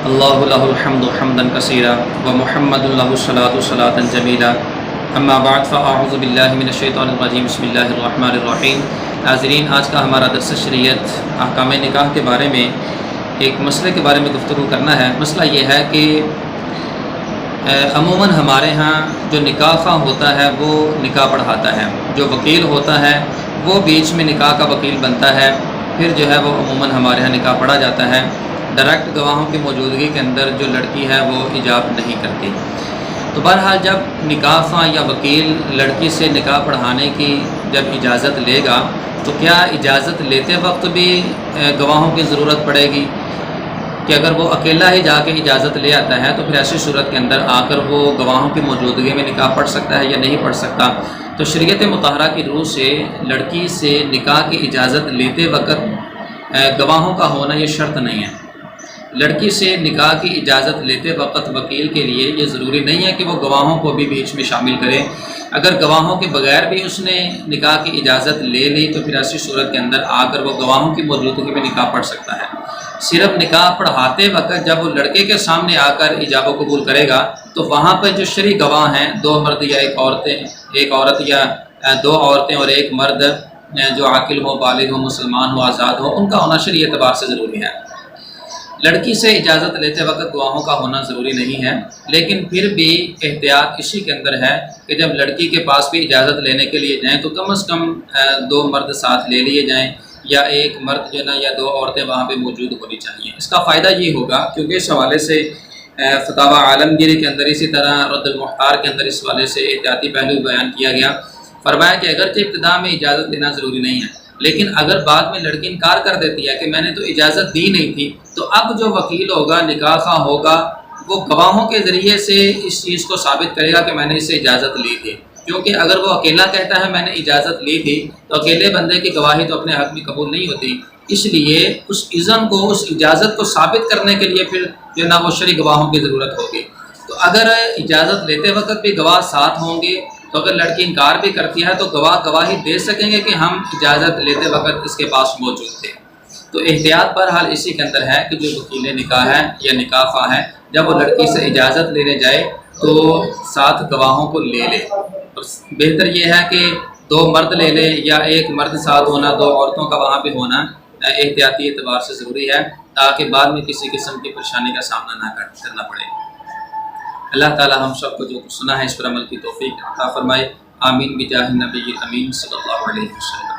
اللہ لہ الحمد حمدا کثیرا ومحمد لہ الصلاۃ صلاۃ جمیلا اما بعد فاعوذ باللہ من الشیطان الرجیم بسم اللہ الرحمن الرحیم۔ ناظرین، آج کا ہمارا درس شریعت احکام نکاح کے بارے میں ایک مسئلے کے بارے میں گفتگو کرنا ہے۔ مسئلہ یہ ہے کہ عموماً ہمارے ہاں جو نکاح خواہ ہوتا ہے وہ نکاح پڑھاتا ہے، جو وکیل ہوتا ہے وہ بیچ میں نکاح کا وکیل بنتا ہے، پھر جو ہے وہ عموماً ہمارے ہاں نکاح پڑھا جاتا ہے۔ ڈائریکٹ گواہوں کی موجودگی کے اندر جو لڑکی ہے وہ ایجاب نہیں کرتی۔ تو بہرحال جب نکاح خواہ یا وکیل لڑکی سے نکاح پڑھانے کی جب اجازت لے گا تو کیا اجازت لیتے وقت بھی گواہوں کی ضرورت پڑے گی کہ اگر وہ اکیلا ہی جا کے اجازت لے آتا ہے تو پھر ایسی صورت کے اندر آ کر وہ گواہوں کی موجودگی میں نکاح پڑھ سکتا ہے یا نہیں پڑھ سکتا؟ تو شریعت مطہرہ کی روح سے لڑکی سے نکاح کی اجازت لیتے وقت گواہوں کا ہونا یہ شرط نہیں ہے۔ لڑکی سے نکاح کی اجازت لیتے وقت وکیل کے لیے یہ ضروری نہیں ہے کہ وہ گواہوں کو بھی بیچ میں شامل کرے۔ اگر گواہوں کے بغیر بھی اس نے نکاح کی اجازت لے لی تو پھر ایسی صورت کے اندر آ کر وہ گواہوں کی موجودگی میں نکاح پڑھ سکتا ہے۔ صرف نکاح پڑھاتے وقت جب وہ لڑکے کے سامنے آ کر ایجاب و قبول کرے گا تو وہاں پہ جو شرعی گواہ ہیں، دو مرد یا ایک عورت یا دو عورتیں اور ایک مرد جو عاقل ہو، بالغ ہو، مسلمان ہو، آزاد ہو، ان کا ہونا شرعی اعتبار سے ضروری ہے۔ لڑکی سے اجازت لیتے وقت گواہوں کا ہونا ضروری نہیں ہے، لیکن پھر بھی احتیاط اسی کے اندر ہے کہ جب لڑکی کے پاس بھی اجازت لینے کے لیے جائیں تو کم از کم دو مرد ساتھ لے لیے جائیں، یا ایک مرد جو ہے نا یا دو عورتیں وہاں پہ موجود ہونی چاہیے۔ اس کا فائدہ یہ ہوگا کیونکہ اس حوالے سے فتاوی عالمگیری کے اندر، اسی طرح رد المختار کے اندر اس حوالے سے احتیاطی پہلو بیان کیا گیا۔ فرمایا کہ اگرچہ ابتدا میں اجازت لینا ضروری نہیں ہے، لیکن اگر بعد میں لڑکی انکار کر دیتی ہے کہ میں نے تو اجازت دی نہیں تھی، تو اب جو وکیل ہوگا، نکاح خواہ ہوگا، وہ گواہوں کے ذریعے سے اس چیز کو ثابت کرے گا کہ میں نے اس سے اجازت لی تھی۔ کیونکہ اگر وہ اکیلا کہتا ہے میں نے اجازت لی تھی تو اکیلے بندے کی گواہی تو اپنے حق میں قبول نہیں ہوتی، اس لیے اس اذن کو، اس اجازت کو ثابت کرنے کے لیے پھر جو نا وہ شرعی گواہوں کی ضرورت ہوگی۔ تو اگر اجازت لیتے وقت بھی گواہ ساتھ ہوں گے تو اگر لڑکی انکار بھی کرتی ہے تو گواہ گواہی دے سکیں گے کہ ہم اجازت لیتے وقت اس کے پاس موجود تھے۔ تو احتیاط بہرحال اسی کے اندر ہے کہ جو وکیل نکاح ہے یا نکاح خواہ ہے جب وہ لڑکی سے اجازت لینے جائے تو ساتھ گواہوں کو لے لے، اور بہتر یہ ہے کہ دو مرد لے لے یا ایک مرد ساتھ ہونا، دو عورتوں کا وہاں پہ ہونا احتیاطی اعتبار سے ضروری ہے تاکہ بعد میں کسی قسم کی پریشانی کا سامنا نہ کرنا پڑے۔ اللہ تعالی ہم سب کو جو سنا ہے اس پر عمل کی توفیق عطا فرمائے۔ آمین بجاہ نبی امین صلی اللہ علیہ وسلم۔